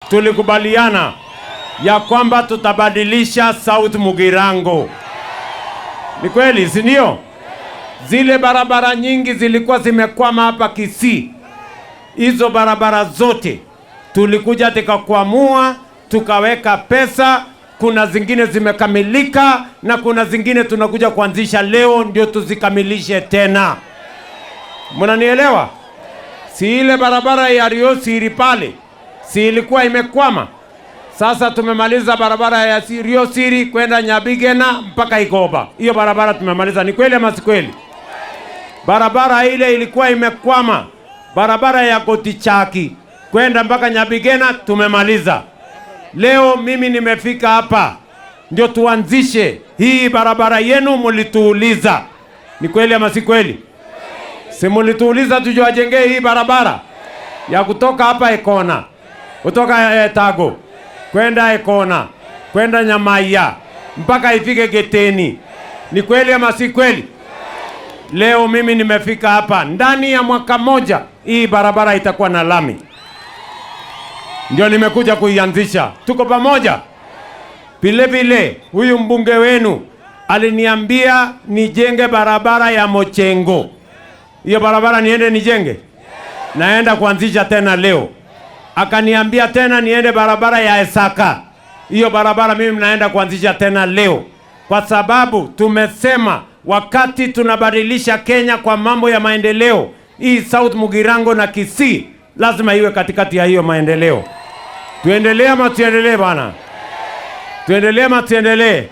tulikubaliana ya kwamba tutabadilisha South Mugirango. Ni kweli, si ndio? Zile barabara nyingi zilikuwa zimekwama hapa Kisii. Hizo barabara zote tulikuja tukakwamua, tukaweka pesa. Kuna zingine zimekamilika na kuna zingine tunakuja kuanzisha leo ndio tuzikamilishe tena. Mnanielewa? Si ile barabara ya Rio Siri pale, si ilikuwa imekwama? Sasa tumemaliza barabara ya Rio Siri kwenda Nyabigena mpaka Igoba. Hiyo barabara tumemaliza. Ni kweli ama si kweli? Barabara ile ilikuwa imekwama. Barabara ya Gotichaki kwenda mpaka Nyabigena tumemaliza. Leo mimi nimefika hapa ndio tuanzishe hii barabara yenu mulituuliza. Ni kweli ama si kweli? Si mulituuliza tujojengee hii barabara ya kutoka hapa Ekona, kutoka Tago kwenda Ekona, kwenda Nyamaiya mpaka ifike Geteni. Ni kweli ama si kweli? Leo mimi nimefika hapa, ndani ya mwaka moja hii barabara itakuwa na lami. Ndio nimekuja kuianzisha. Tuko pamoja. Vile vile huyu mbunge wenu aliniambia nijenge barabara ya Mochengo. Hiyo barabara niende nijenge? Naenda kuanzisha tena leo. Akaniambia tena niende barabara ya Esaka. Hiyo barabara mimi naenda kuanzisha tena leo. Kwa sababu tumesema wakati tunabadilisha Kenya kwa mambo ya maendeleo, hii South Mugirango na Kisii lazima iwe katikati ya hiyo maendeleo. Tuendelee ama tuendelee bana? Tuendelee ama tuendelee?